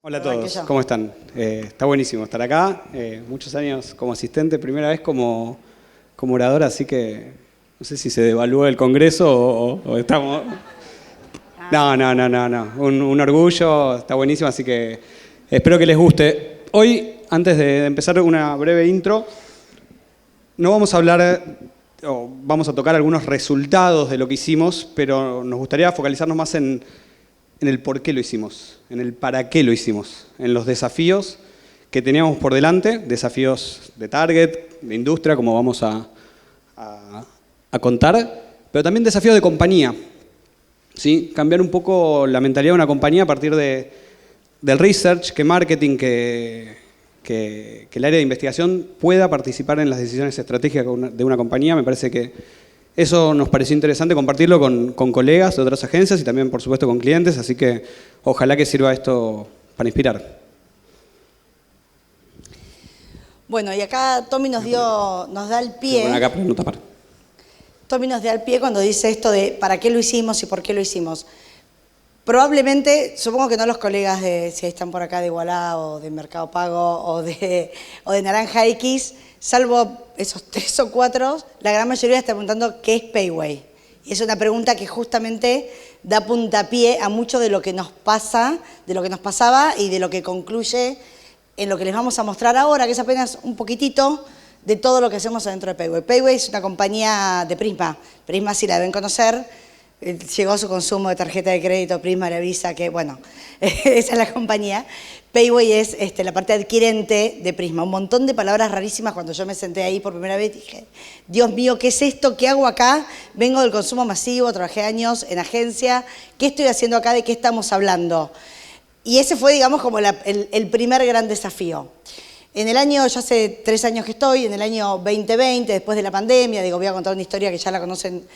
Hola a todos, ¿cómo están? Está buenísimo estar acá, muchos años como asistente, primera vez como orador, así que no sé si se devaluó el Congreso o estamos... No, un orgullo, está buenísimo, así que espero que les guste. Hoy, antes de empezar una breve intro, no vamos a hablar, o vamos a tocar algunos resultados de lo que hicimos, pero nos gustaría focalizarnos más en el por qué lo hicimos, en el para qué lo hicimos, en los desafíos que teníamos por delante, desafíos de target, de industria, como vamos a contar, pero también desafíos de compañía. ¿Sí? Cambiar un poco la mentalidad de una compañía a partir del research, que marketing, que el área de investigación pueda participar en las decisiones estratégicas de una compañía. Me parece que eso nos pareció interesante compartirlo con colegas de otras agencias y también, por supuesto, con clientes, así que ojalá que sirva esto para inspirar. Bueno, y acá Tommy nos da el pie. Bueno, acá para no tapar. Tommy nos da el pie cuando dice esto de para qué lo hicimos y por qué lo hicimos. Probablemente, supongo que no los colegas de, si están por acá, de Igualá o de Mercado Pago o de Naranja X, salvo esos 3 o 4, la gran mayoría está preguntando qué es Payway. Y es una pregunta que justamente da puntapié a mucho de lo que nos pasa, de lo que nos pasaba y de lo que concluye en lo que les vamos a mostrar ahora, que es apenas un poquitito de todo lo que hacemos adentro de Payway. Payway es una compañía de Prisma. Prisma, si la deben conocer, llegó su consumo de tarjeta de crédito, Prisma le avisa que, bueno, esa es la compañía. Payway es la parte adquirente de Prisma. Un montón de palabras rarísimas. Cuando yo me senté ahí por primera vez dije, Dios mío, ¿qué es esto? ¿Qué hago acá? Vengo del consumo masivo, trabajé años en agencia. ¿Qué estoy haciendo acá? ¿De qué estamos hablando? Y ese fue, digamos, como el primer gran desafío. En el año, ya hace 3 años que estoy, en el año 2020, después de la pandemia, digo, voy a contar una historia que ya la conocen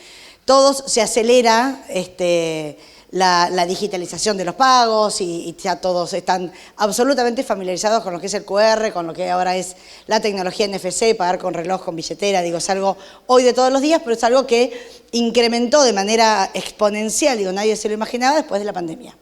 todos, se acelera la digitalización de los pagos y ya todos están absolutamente familiarizados con lo que es el QR, con lo que ahora es la tecnología NFC, pagar con reloj, con billetera, digo, es algo hoy de todos los días, pero es algo que incrementó de manera exponencial, digo, nadie se lo imaginaba después de la pandemia.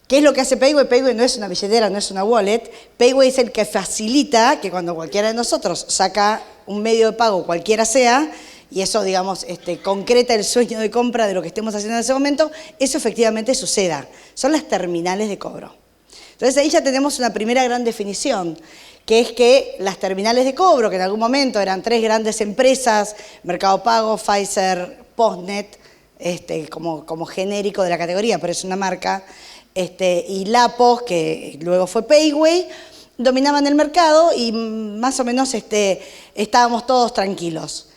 ¿Qué es lo que hace Payway? Payway no es una billetera, no es una wallet. Payway es el que facilita que cuando cualquiera de nosotros saca un medio de pago, cualquiera sea, y eso, digamos, concreta el sueño de compra de lo que estemos haciendo en ese momento, eso efectivamente suceda. Son las terminales de cobro. Entonces ahí ya tenemos una primera gran definición, que es que las terminales de cobro, que en algún momento eran 3 grandes empresas, Mercado Pago, Pfizer, Postnet, como genérico de la categoría, pero es una marca, y Lapos, que luego fue Payway, dominaban el mercado y más o menos estábamos todos tranquilos.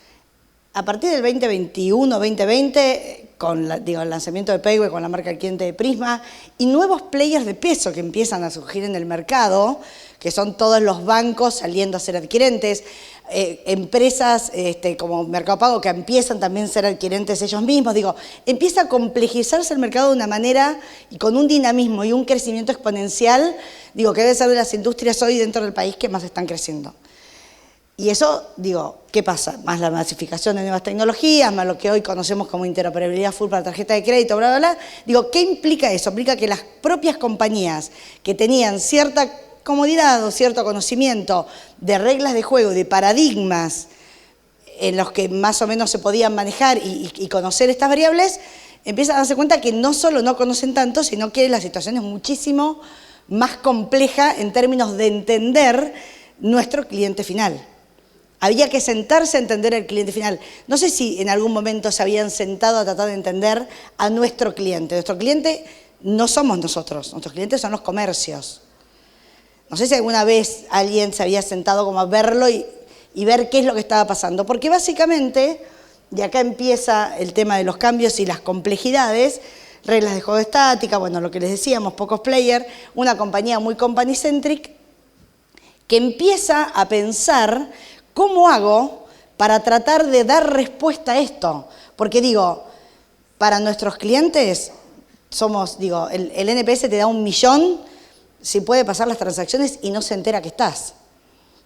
A partir del 2021-2020, con el lanzamiento de Payway, con la marca cliente de Prisma, y nuevos players de peso que empiezan a surgir en el mercado, que son todos los bancos saliendo a ser adquirentes, empresas como Mercado Pago que empiezan también a ser adquirentes ellos mismos, digo, empieza a complejizarse el mercado de una manera y con un dinamismo y un crecimiento exponencial, digo, que debe ser de las industrias hoy dentro del país que más están creciendo. Y eso, digo, ¿qué pasa? Más la masificación de nuevas tecnologías, más lo que hoy conocemos como interoperabilidad full para tarjeta de crédito, bla, bla, bla. Digo, ¿qué implica eso? Implica que las propias compañías que tenían cierta comodidad o cierto conocimiento de reglas de juego, de paradigmas en los que más o menos se podían manejar y conocer estas variables, empiezan a darse cuenta que no solo no conocen tanto, sino que la situación es muchísimo más compleja en términos de entender nuestro cliente final. Había que sentarse a entender el cliente final. No sé si en algún momento se habían sentado a tratar de entender a nuestro cliente. Nuestro cliente no somos nosotros, nuestros clientes son los comercios. No sé si alguna vez alguien se había sentado como a verlo y ver qué es lo que estaba pasando. Porque básicamente, de acá empieza el tema de los cambios y las complejidades, reglas de juego estática, bueno, lo que les decíamos, pocos players, una compañía muy company-centric que empieza a pensar ¿cómo hago para tratar de dar respuesta a esto? Porque digo, para nuestros clientes somos, digo, el NPS te da 1 millón si puede pasar las transacciones y no se entera que estás.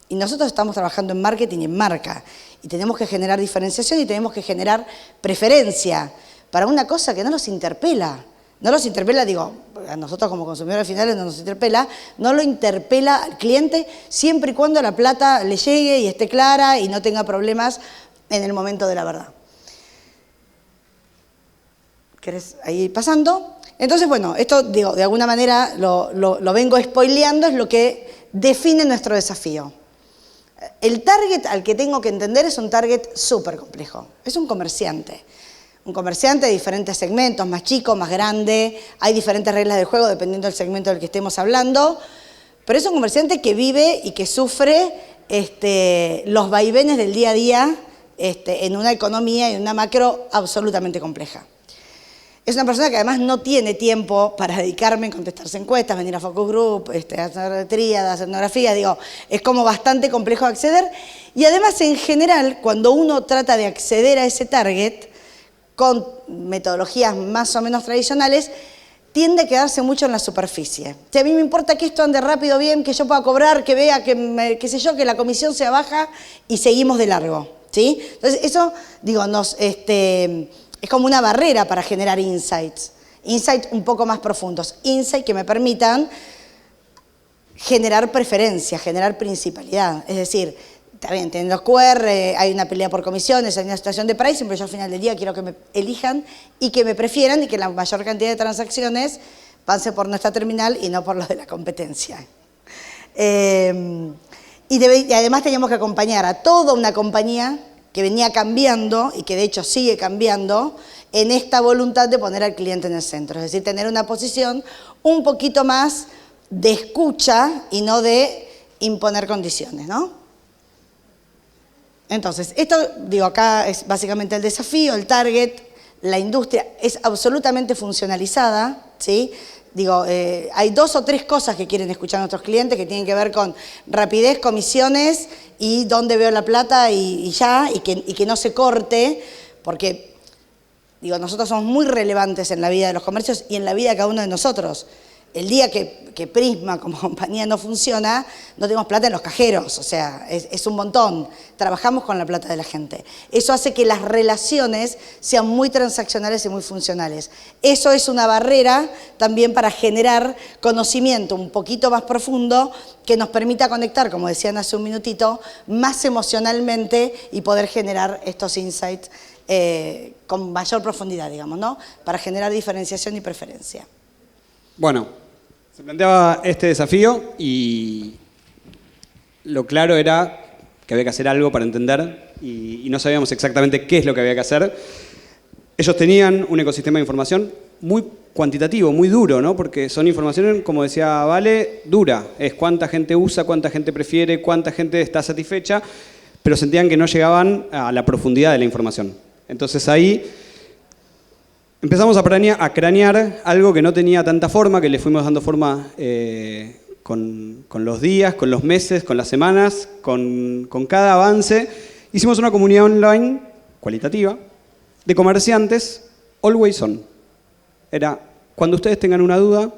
Y nosotros estamos trabajando en marketing y en marca. Y tenemos que generar diferenciación y tenemos que generar preferencia para una cosa que no nos interpela. No los interpela, digo, a nosotros como consumidores finales no nos interpela, no lo interpela al cliente siempre y cuando la plata le llegue y esté clara y no tenga problemas en el momento de la verdad. ¿Querés ahí pasando? Entonces, bueno, esto digo, de alguna manera lo vengo spoileando, es lo que define nuestro desafío. El target al que tengo que entender es un target súper complejo. Es un comerciante. Un comerciante de diferentes segmentos, más chico, más grande. Hay diferentes reglas de juego dependiendo del segmento del que estemos hablando. Pero es un comerciante que vive y que sufre los vaivenes del día a día en una economía y en una macro absolutamente compleja. Es una persona que además no tiene tiempo para dedicarme a contestarse encuestas, venir a focus group, hacer tríadas, etnografía, digo, es como bastante complejo acceder. Y además, en general, cuando uno trata de acceder a ese target, con metodologías más o menos tradicionales, tiende a quedarse mucho en la superficie. Si a mí me importa que esto ande rápido, bien, que yo pueda cobrar, que vea, qué sé yo, que la comisión sea baja y seguimos de largo, ¿sí? Entonces, eso, digo, es como una barrera para generar insights un poco más profundos, insights que me permitan generar preferencia, generar principalidad. Es decir, está bien, tienen los QR, hay una pelea por comisiones, hay una situación de pricing, pero yo al final del día quiero que me elijan y que me prefieran y que la mayor cantidad de transacciones pase por nuestra terminal y no por los de la competencia. Y además teníamos que acompañar a toda una compañía que venía cambiando y que de hecho sigue cambiando en esta voluntad de poner al cliente en el centro. Es decir, tener una posición un poquito más de escucha y no de imponer condiciones, ¿no? Entonces, esto, digo, acá es básicamente el desafío, el target, la industria es absolutamente funcionalizada, ¿sí? Digo, hay 2 o 3 cosas que quieren escuchar nuestros clientes que tienen que ver con rapidez, comisiones y dónde veo la plata y que no se corte, porque, digo, nosotros somos muy relevantes en la vida de los comercios y en la vida de cada uno de nosotros. El día que Prisma como compañía no funciona, no tenemos plata en los cajeros, o sea, es un montón. Trabajamos con la plata de la gente. Eso hace que las relaciones sean muy transaccionales y muy funcionales. Eso es una barrera también para generar conocimiento un poquito más profundo que nos permita conectar, como decían hace un minutito, más emocionalmente y poder generar estos insights con mayor profundidad, digamos, ¿no? Para generar diferenciación y preferencia. Bueno, se planteaba este desafío y lo claro era que había que hacer algo para entender y no sabíamos exactamente qué es lo que había que hacer. Ellos tenían un ecosistema de información muy cuantitativo, muy duro, ¿no? Porque son información, como decía Vale, dura. Es cuánta gente usa, cuánta gente prefiere, cuánta gente está satisfecha, pero sentían que no llegaban a la profundidad de la información. Entonces ahí empezamos a cranear algo que no tenía tanta forma, que le fuimos dando forma con los días, con los meses, con las semanas, con cada avance. Hicimos una comunidad online cualitativa de comerciantes always on. Era, cuando ustedes tengan una duda,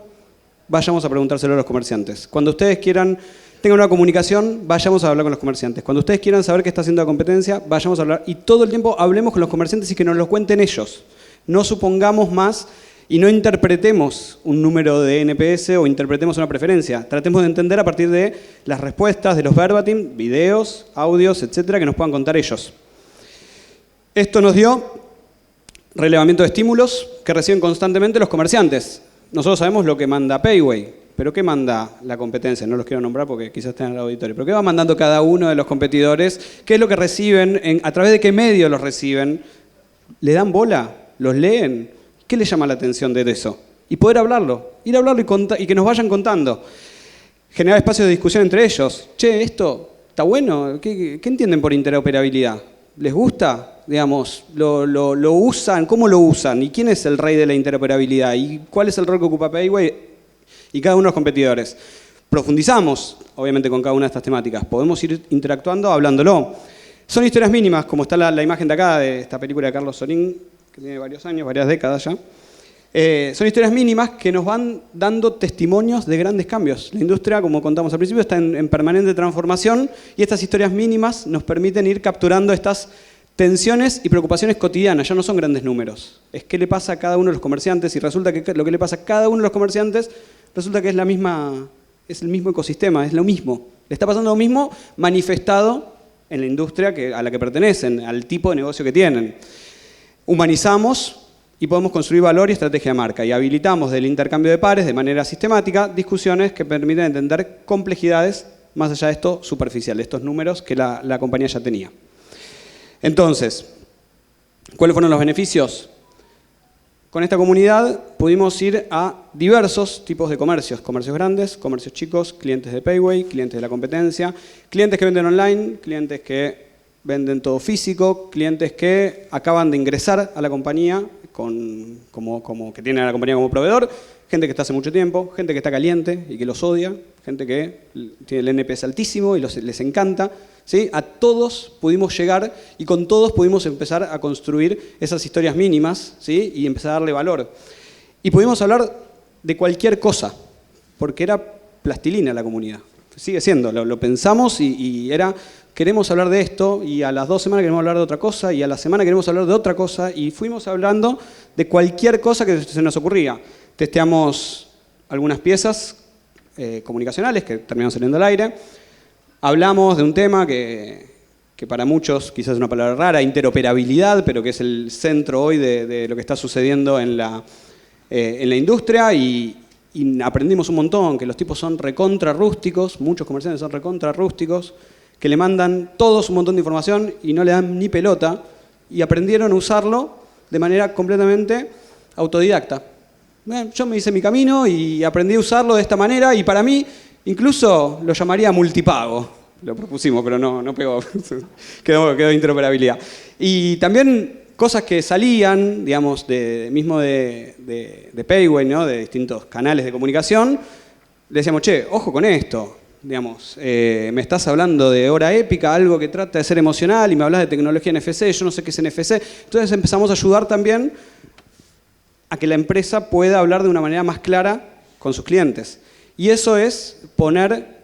vayamos a preguntárselo a los comerciantes. Cuando ustedes tengan una comunicación, vayamos a hablar con los comerciantes. Cuando ustedes quieran saber qué está haciendo la competencia, vayamos a hablar. Y todo el tiempo hablemos con los comerciantes y que nos lo cuenten ellos. No supongamos más y no interpretemos un número de NPS o interpretemos una preferencia. Tratemos de entender a partir de las respuestas, de los verbatim, videos, audios, etcétera, que nos puedan contar ellos. Esto nos dio relevamiento de estímulos que reciben constantemente los comerciantes. Nosotros sabemos lo que manda Payway, pero ¿qué manda la competencia? No los quiero nombrar porque quizás estén en el auditorio. ¿Pero qué va mandando cada uno de los competidores? ¿Qué es lo que reciben? ¿A través de qué medio los reciben? ¿Le dan bola? ¿Los leen? ¿Qué les llama la atención de eso? Y poder hablarlo, ir a hablarlo y que nos vayan contando. Generar espacios de discusión entre ellos. Che, ¿esto está bueno? ¿Qué entienden por interoperabilidad? ¿Les gusta? Digamos, ¿lo usan? ¿Cómo lo usan? ¿Y quién es el rey de la interoperabilidad? ¿Y cuál es el rol que ocupa Payway? Y cada uno de los competidores. Profundizamos, obviamente, con cada una de estas temáticas. Podemos ir interactuando, hablándolo. Son historias mínimas, como está la imagen de acá, de esta película de Carlos Sorín, que tiene varios años, varias décadas ya. Son historias mínimas que nos van dando testimonios de grandes cambios. La industria, como contamos al principio, está en permanente transformación y estas historias mínimas nos permiten ir capturando estas tensiones y preocupaciones cotidianas, ya no son grandes números. Es qué le pasa a cada uno de los comerciantes y resulta que lo que le pasa a cada uno de los comerciantes resulta que es el mismo ecosistema, es lo mismo. Le está pasando lo mismo manifestado en la industria a la que pertenecen, al tipo de negocio que tienen. Humanizamos y podemos construir valor y estrategia de marca y habilitamos del intercambio de pares de manera sistemática discusiones que permiten entender complejidades más allá de esto superficial, de estos números que la compañía ya tenía. Entonces, ¿cuáles fueron los beneficios? Con esta comunidad pudimos ir a diversos tipos de comercios. Comercios grandes, comercios chicos, clientes de Payway, clientes de la competencia, clientes que venden online, clientes que venden todo físico, clientes que acaban de ingresar a la compañía, como que tienen a la compañía como proveedor, gente que está hace mucho tiempo, gente que está caliente y que los odia, gente que tiene el NPS altísimo y les encanta. ¿Sí? A todos pudimos llegar y con todos pudimos empezar a construir esas historias mínimas, ¿sí? Y empezar a darle valor. Y pudimos hablar de cualquier cosa, porque era plastilina la comunidad. Sigue siendo, lo pensamos y era, queremos hablar de esto, y a las 2 semanas queremos hablar de otra cosa, y a la semana queremos hablar de otra cosa, y fuimos hablando de cualquier cosa que se nos ocurría. Testeamos algunas piezas comunicacionales que terminaron saliendo al aire. Hablamos de un tema que para muchos quizás es una palabra rara, interoperabilidad, pero que es el centro hoy de lo que está sucediendo en la industria y aprendimos un montón, que los tipos son recontra rústicos, muchos comerciantes son recontra rústicos, que le mandan todos un montón de información y no le dan ni pelota y aprendieron a usarlo de manera completamente autodidacta. Yo me hice mi camino y aprendí a usarlo de esta manera y para mí incluso lo llamaría multipago. Lo propusimos, pero no pegó. quedó interoperabilidad. Y también cosas que salían, digamos, mismo de Payway, ¿no? De distintos canales de comunicación. Le decíamos, che, ojo con esto. Digamos, me estás hablando de hora épica, algo que trata de ser emocional, y me hablas de tecnología NFC, yo no sé qué es NFC. Entonces empezamos a ayudar también a que la empresa pueda hablar de una manera más clara con sus clientes. Y eso es poner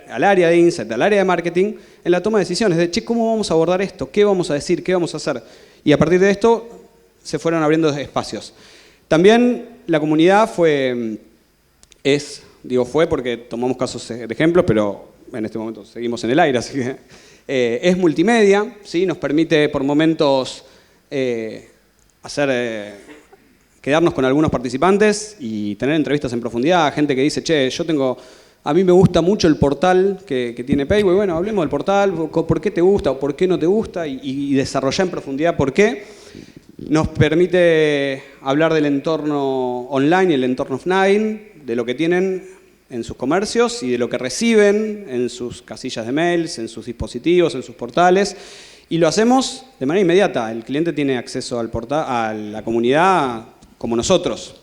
al área de insight, al área de marketing, en la toma de decisiones, de, che, ¿cómo vamos a abordar esto? ¿Qué vamos a decir? ¿Qué vamos a hacer? Y a partir de esto se fueron abriendo espacios. También la comunidad fue porque tomamos casos de ejemplos, pero en este momento seguimos en el aire, así que es multimedia, ¿sí? Nos permite por momentos quedarnos con algunos participantes y tener entrevistas en profundidad, gente que dice, che, a mí me gusta mucho el portal que tiene Payway, bueno, hablemos del portal, por qué te gusta o por qué no te gusta y desarrollar en profundidad por qué. Nos permite hablar del entorno online y el entorno offline, de lo que tienen en sus comercios y de lo que reciben en sus casillas de mails, en sus dispositivos, en sus portales. Y lo hacemos de manera inmediata. El cliente tiene acceso al portal, a la comunidad como nosotros.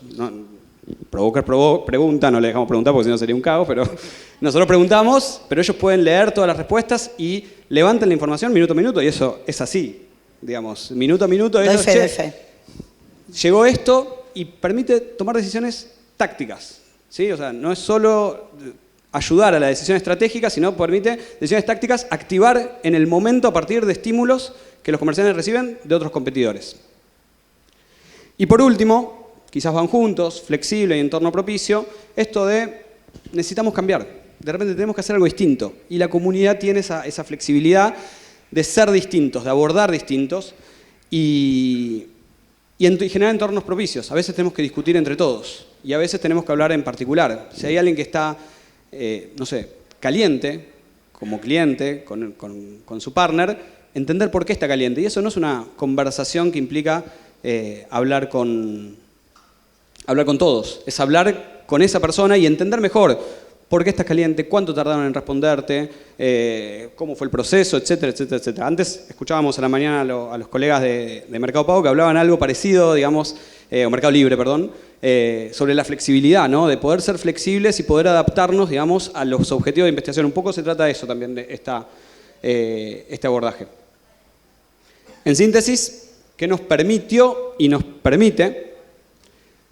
Provoker pregunta, no le dejamos preguntar porque si no sería un caos, pero nosotros preguntamos, pero ellos pueden leer todas las respuestas y levantan la información minuto a minuto, y eso es así, digamos, minuto a minuto. Doy fe. Llegó esto y permite tomar decisiones tácticas, ¿sí? O sea, no es solo ayudar a la decisión estratégica, sino permite decisiones tácticas activar en el momento a partir de estímulos que los comerciantes reciben de otros competidores. Y por último, quizás van juntos, flexible y entorno propicio, esto de necesitamos cambiar, de repente tenemos que hacer algo distinto. Y la comunidad tiene esa flexibilidad de ser distintos, de abordar distintos y generar entornos propicios. A veces tenemos que discutir entre todos y a veces tenemos que hablar en particular. Si hay alguien que está, caliente como cliente con su partner, entender por qué está caliente. Y eso no es una conversación que implica hablar con todos, es hablar con esa persona y entender mejor por qué estás caliente, cuánto tardaron en responderte, cómo fue el proceso, etcétera, etcétera, etcétera. Antes escuchábamos a la mañana a los colegas de Mercado Pago que hablaban algo parecido, digamos, o Mercado Libre, perdón, sobre la flexibilidad, ¿no? De poder ser flexibles y poder adaptarnos, digamos, a los objetivos de investigación. Un poco se trata de eso también, de este abordaje. En síntesis, ¿qué nos permitió y nos permite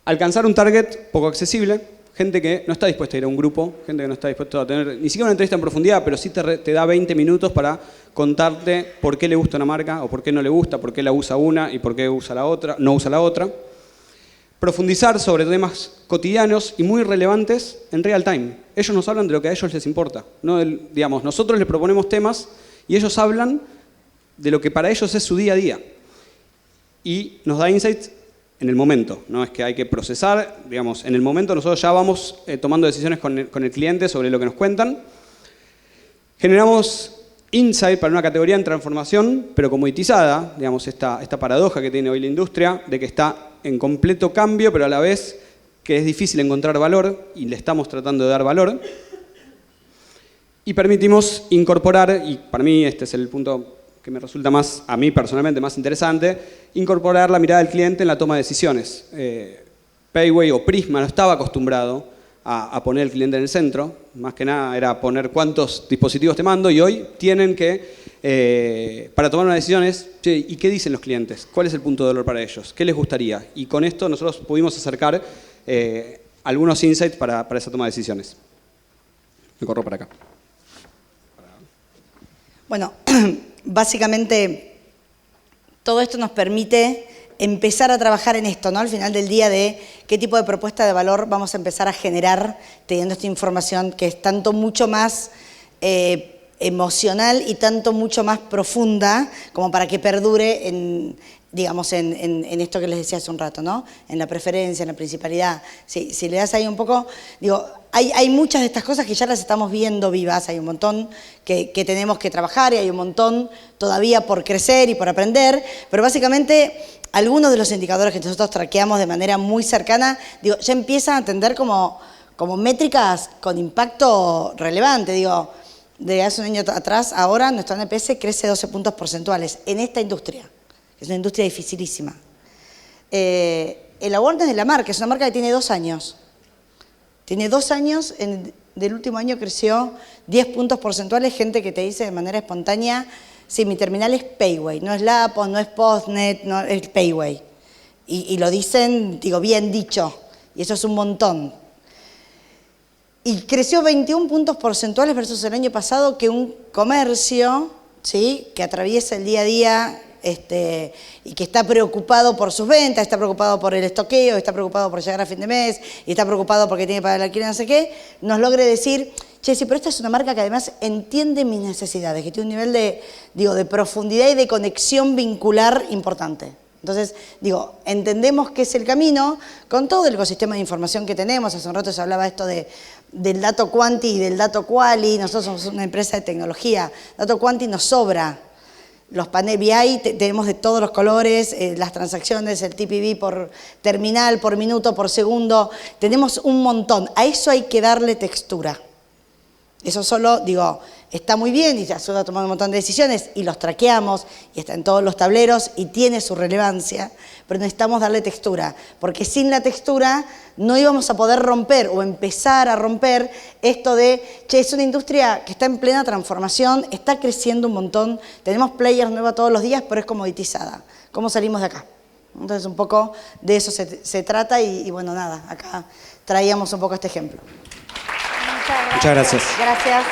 alcanzar un target poco accesible, gente que no está dispuesta a ir a un grupo, gente que no está dispuesta a tener ni siquiera una entrevista en profundidad, pero sí te da 20 minutos para contarte por qué le gusta una marca o por qué no le gusta, por qué la usa una y por qué usa la otra, no usa la otra. Profundizar sobre temas cotidianos y muy relevantes en real time. Ellos nos hablan de lo que a ellos les importa. ¿No? Digamos, nosotros les proponemos temas y ellos hablan de lo que para ellos es su día a día. Y nos da insights en el momento. No es que hay que procesar, digamos, en el momento nosotros ya vamos tomando decisiones con el cliente sobre lo que nos cuentan. Generamos insight para una categoría en transformación, pero comoditizada, digamos, esta paradoja que tiene hoy la industria, de que está en completo cambio, pero a la vez que es difícil encontrar valor, y le estamos tratando de dar valor. Y permitimos incorporar, y para mí este es el punto que me resulta más, a mí personalmente, más interesante, incorporar la mirada del cliente en la toma de decisiones. Payway o Prisma no estaba acostumbrado a poner al cliente en el centro, más que nada era poner cuántos dispositivos te mando, y hoy tienen que, para tomar una decisión es, che, ¿y qué dicen los clientes? ¿Cuál es el punto de dolor para ellos? ¿Qué les gustaría? Y con esto nosotros pudimos acercar algunos insights para esa toma de decisiones. Me corro para acá. Bueno, básicamente todo esto nos permite empezar a trabajar en esto, ¿no? Al final del día, de qué tipo de propuesta de valor vamos a empezar a generar teniendo esta información que es tanto mucho más emocional y tanto mucho más profunda como para que perdure en, digamos, en esto que les decía hace un rato, ¿no? En la preferencia, en la principalidad. Si le das ahí un poco, digo, hay muchas de estas cosas que ya las estamos viendo vivas, hay un montón que tenemos que trabajar y hay un montón todavía por crecer y por aprender, pero básicamente algunos de los indicadores que nosotros traqueamos de manera muy cercana, digo, ya empiezan a atender como métricas con impacto relevante, digo, de hace un año atrás, ahora nuestro NPS crece 12 puntos porcentuales en esta industria. Es una industria dificilísima. El awareness de la marca es una marca que tiene 2 años. Tiene 2 años, del último año creció 10 puntos porcentuales, gente que te dice de manera espontánea, sí, mi terminal es Payway, no es Lapos, no es Postnet, no, es Payway. Y lo dicen, digo, bien dicho, y eso es un montón. Y creció 21 puntos porcentuales versus el año pasado, que un comercio, ¿sí?, que atraviesa el día a día, y que está preocupado por sus ventas, está preocupado por el estoqueo, está preocupado por llegar a fin de mes, y está preocupado porque tiene que pagar el alquiler, no sé qué, nos logre decir, che, sí, pero esta es una marca que además entiende mis necesidades, que tiene un nivel de profundidad y de conexión vincular importante. Entonces, digo, entendemos qué es el camino con todo el ecosistema de información que tenemos. Hace un rato se hablaba esto del dato quanti y del dato quali. Nosotros somos una empresa de tecnología. Dato quanti nos sobra. Los paneles BI tenemos de todos los colores, las transacciones, el TPV por terminal, por minuto, por segundo. Tenemos un montón. A eso hay que darle textura. Eso solo, digo, está muy bien y te ayuda a tomar un montón de decisiones y los traqueamos y está en todos los tableros y tiene su relevancia, pero necesitamos darle textura, porque sin la textura no íbamos a poder romper o empezar a romper esto de, che, es una industria que está en plena transformación, está creciendo un montón, tenemos players nuevos todos los días, pero es comoditizada. ¿Cómo salimos de acá? Entonces un poco de eso se trata y bueno, nada, acá traíamos un poco este ejemplo. Muchas gracias. Gracias.